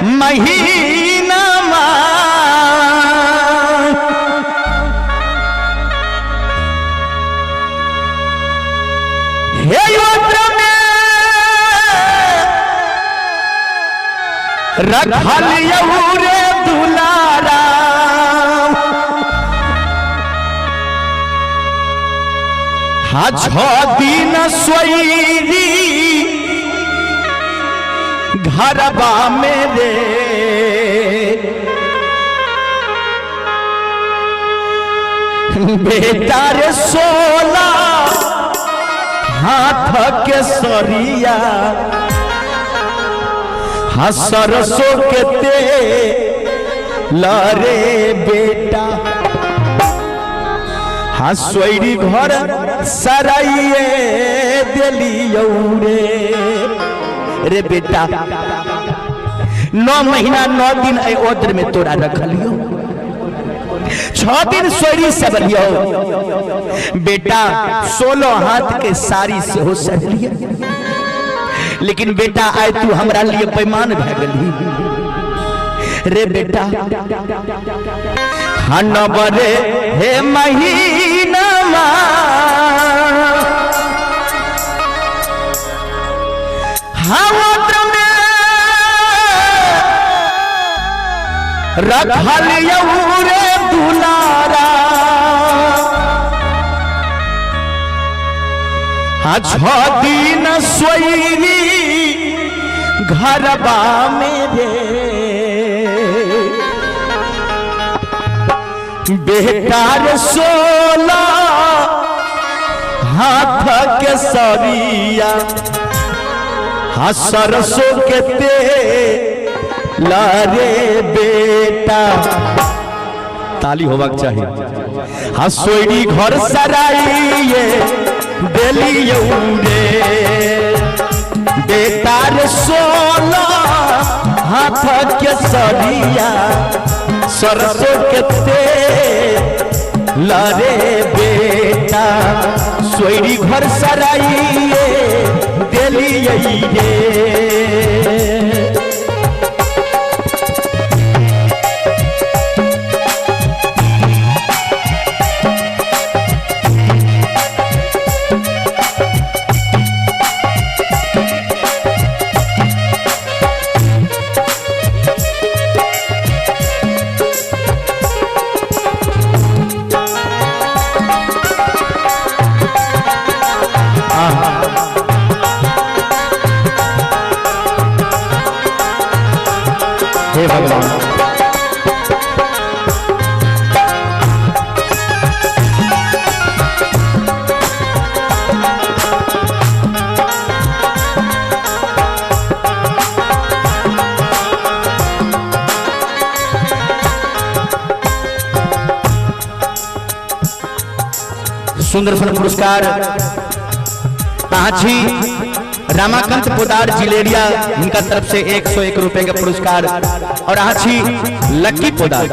महीना हे रखल रे दुलारा हाँ 6 दिन सोईरी घरबा मेरे बेटा रे 16 हाथ के सरिया हाँ सरसों के तेल रे बेटा हाँ सोईरी घर सराइए दिलियो रे बेटा 9 महीना 9 दिन ओद्र में तोरा रखलियो 6 दिन सोईरी सबलियो बेटा 16 हाथ के साड़ी से हो सजलिया लेकिन बेटा आए तू हमरा लिए बेईमान भए गेली रे बेटा हनबरे हे महीना रखल रे दुलारा हाँ 6 दिन सोईरी घरबा मेरे बेटा रे 16 हाथ के सरिया हाँ सरसों के तेल रे बेटा ताली होबाक चाहिए हाँ सोईरी घर सराइए दिलियो रे बेटा रे 16 हाथ के सरिया सरसों के तेल रे बेटा सोईरी घर सराइए दिलियो रे हे भगवान सुंदर फल पुरस्कार आछी रामाकांत पोदार जिलेरिया इनका तरफ से 101 रुपए का पुरस्कार और आछी लक्की पोदार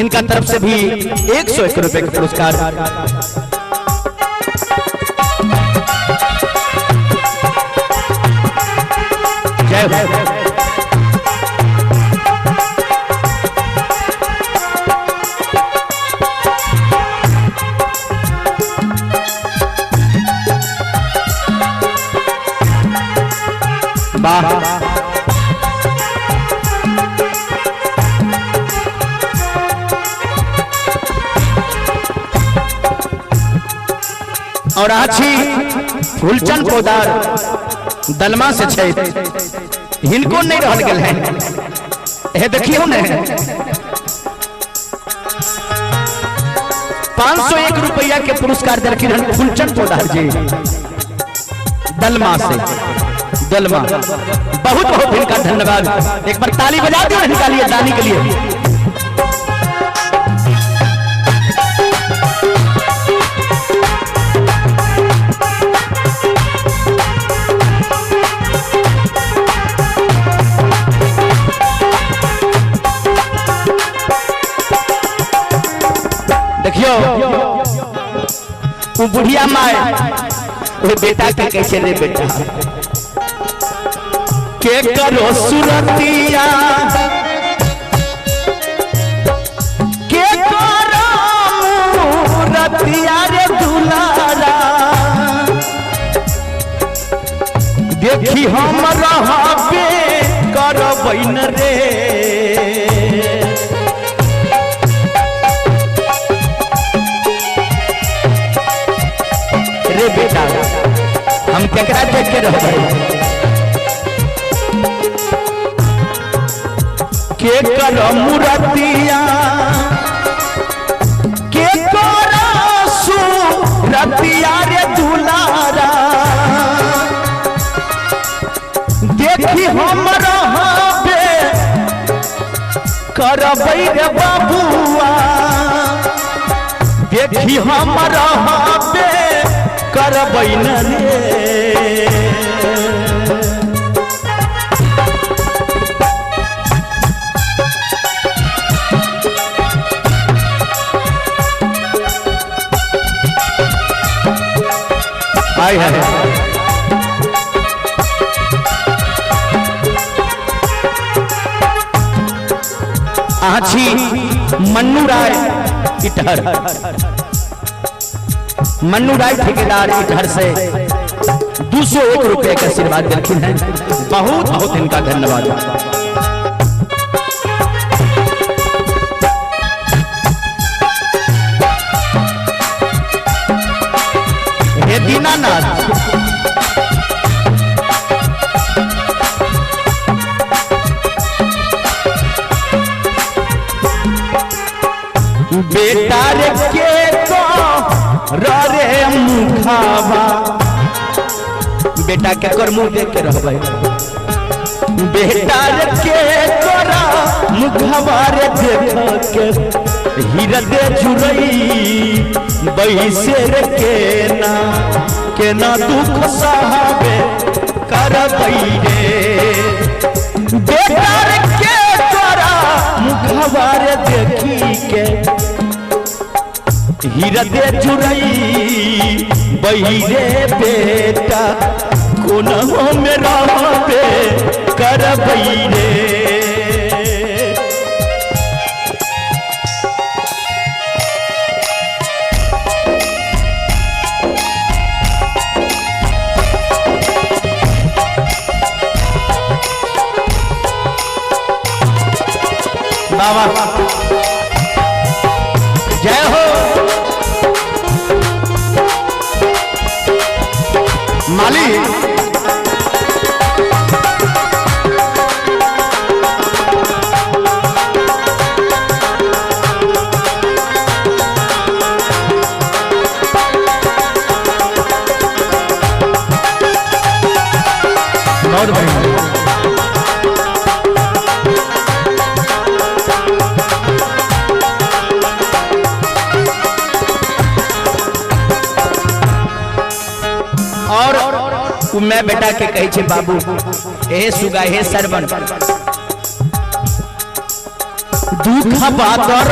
इनका तरफ से भी 101 रुपए का पुरस्कार। जय हो। और आछी फूलचंद पोदार दलमा से छे हिनको नहीं रहल गेल है हे देखियो ने 501 रुपया के पुरस्कार देलखिन फूलचंद पोदार जी दलमा से दलमा बहुत बहुत इनका धन्यवाद। एक बार ताली बजा दो इनका लिए दानी के लिए। देखियो वो बुढ़िया माए वो बेटा के कैसे रे बेटा के करो सुरतिया के करो मुरतिया रे दुलारा देखी हम रहबे करबैन रे रे बेटा हम केकरा देख के रहबे के करो मुरतिया के करो सुरतिया रे दुलारा देखी हम रहबे करबै रे बाबुआ देखी हम रहबे करबैन रे हाय हाय आछी मन्नू राय इटहर मन्नू राय ठेकेदार इटहर से 201 रुपए का आशीर्वाद देते हैं बहुत बहुत इनका धन्यवाद हे दीनानाथ बेटा रे के को रे मुखावा बेटा के कर मुंह देख के रहबै बेटा रे के तोरा मुखावा रे देख के हृदय जुड़ई बैसे रे के ना दुख सहाबे करबै रे बेटा रे के तोरा मुखावा रे देखी के हृदय जुड़ई बहिरे बेटा कोनहो में रहबे करबै रे बाबा जय हो माली बहुत बढ़िया और मैं बेटा के कहे छे बाबू हे सुगा हे सरवन दुख बातर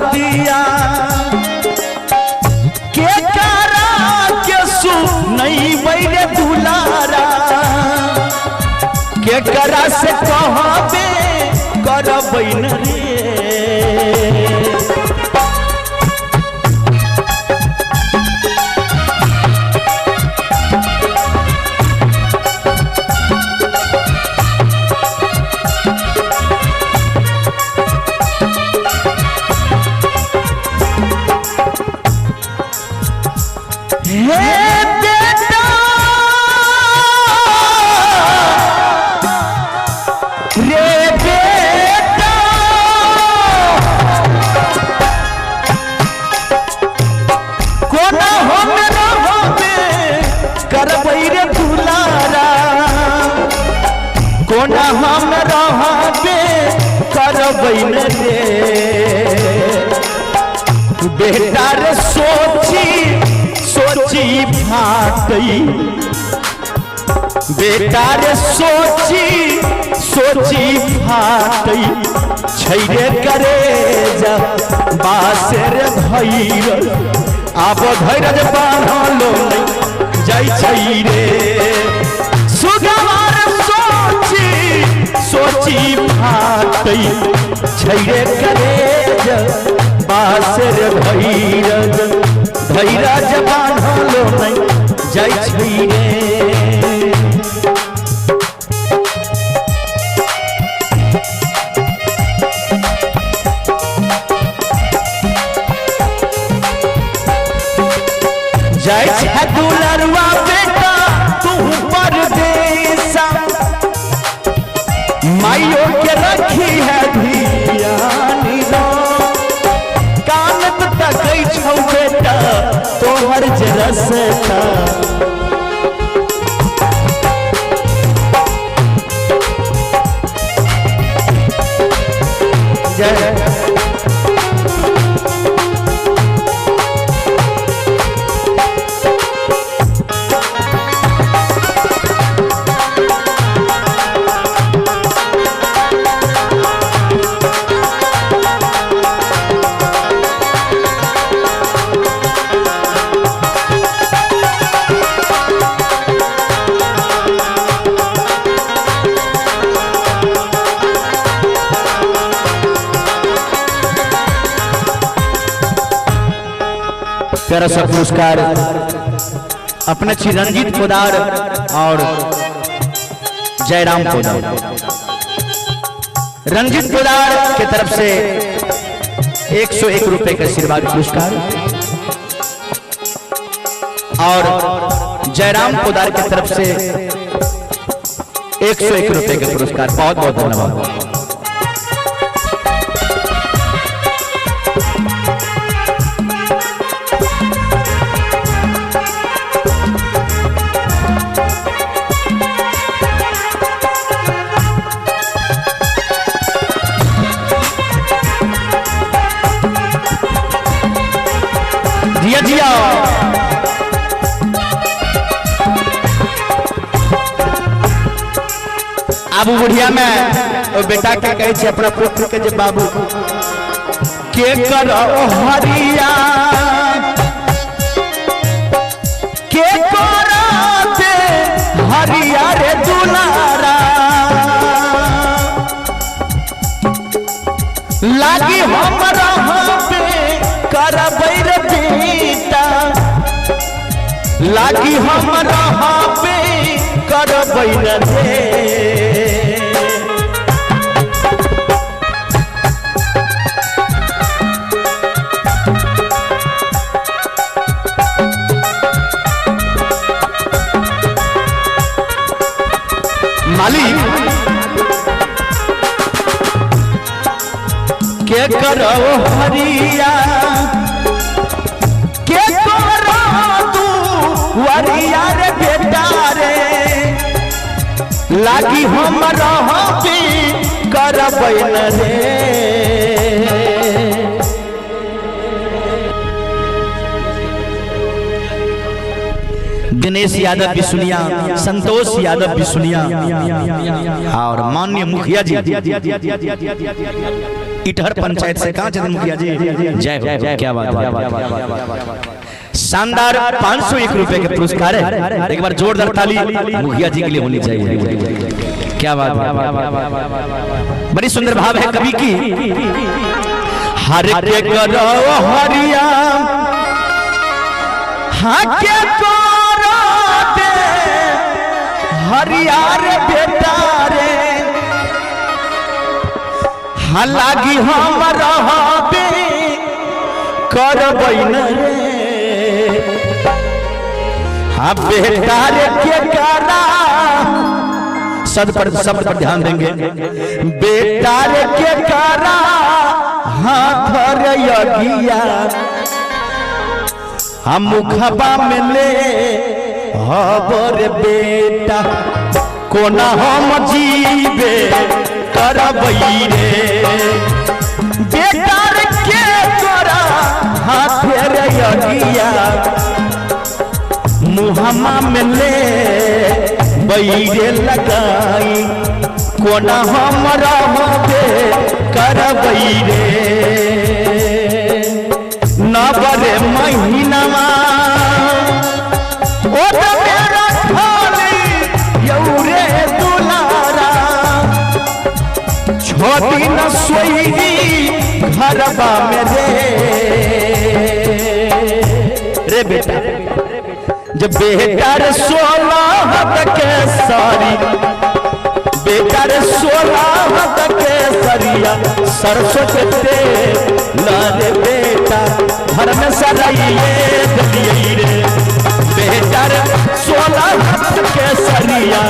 दिया के करा के सु नहीं बैरे दुलारा के करा से कहबे करबैन रे कोना हम रहबे करबैन रे बेटा रे सोची फाटई बेटा रे सोची फाटई छैरे करे जा बासेर धैर आब धैर्य बान्हलो नहीं जाई छई रे सुगवार सोची सोची फाटई छई रे करे बासर भैरज धैरज बांधलो नहीं जाई छई रे जाई छे दुलरवा बेटा तू परदेसा माइयों के रखी है धियानी रो कानत तक छौ बेटा तोहर जरसता जय प्यारा सा पुरस्कार अपने श्री रंजीत पोदार और जयराम पोदार। रंजीत पोदार की तरफ से 101 रुपए का आशीर्वाद पुरस्कार और जयराम पोदार की तरफ से 101 रुपए का पुरस्कार। बहुत बहुत धन्यवाद। जिया जिया आबू बुढ़िया में बेटा के कहे छे अपना पुत्र के जे बाबू के करो हरिया के करो दे हरिया रे दुलारा लागी हमरा पे करबै रे बेटा लागी हमरा पे करबै रे मालिक के करो हरिया के करो तू वरिया रे बेटा रे लागी हमरा पे करबै रे। दिनेश यादव भी सुनिया, संतोष यादव भी सुनिया और माननीय मुखिया जी इटहर पंचायत से कहाँ चंद्र मुखिया जी जय हो, क्या बात है। शानदार 501 रुपए के पुरस्कार है। एक बार जोरदार ताली मुखिया जी के लिए होनी चाहिए। क्या बात है, बड़ी सुंदर भाव है कवि की। हर के करो हरिया हाँ के करो दे हरिया रे बेटा रे हाँ लागी हम रहबे करबै न रे हाँ बेटा रे के करा शब्द पर ध्यान देंगे। बेटा रे के करा हाथ रे यगिया हम मुखबा में ले हबर बेटा कोना हम जीवे करबै रे बेटा रे के करा हाथ रे यगिया मुहम्मा में ले बैरे लगाई कोना हम रहबे करबै रे। नवरे महीना ओ दिन सोई घरबा में रे बेटा जब बेटा रे 16 के सारी बेटा रे 16 के सरिया सरसों के तेल रे बेटा घर में सराइए दलिए रे बेटा रे 16 के सरिया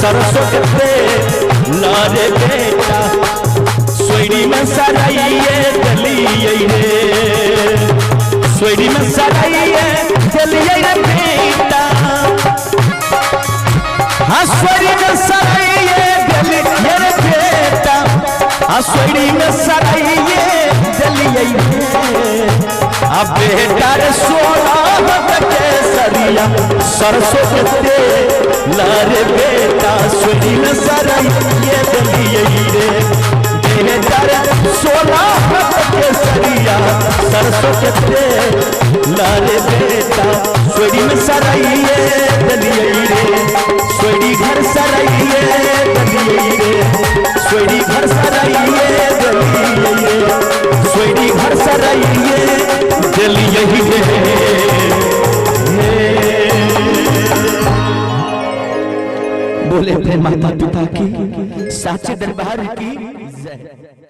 सरसों के तेल रे बेटा सोयरी में सराइए दलिए रे सोयरी में सराइए दलिए रे बेटा हाँ सोयरी में सराइए दलिए रे बेटा हाँ सोयरी में सराइए दलिए रे अब बेटा रे 16 के सरिया सरसों के तेल रे बेटा सोयरी में सराइए दलिए रे बेटा रे 16 के सरिया सरसों के तेल रे बेटा सोयरी में सराइए दलिए रे सोयरी घर सराइए दलिए रे सोयरी घर सराइए दलिए रे सोयरी घर सराइए दलिए रे बोले अपने माता पिता की साचे दरबार की जय।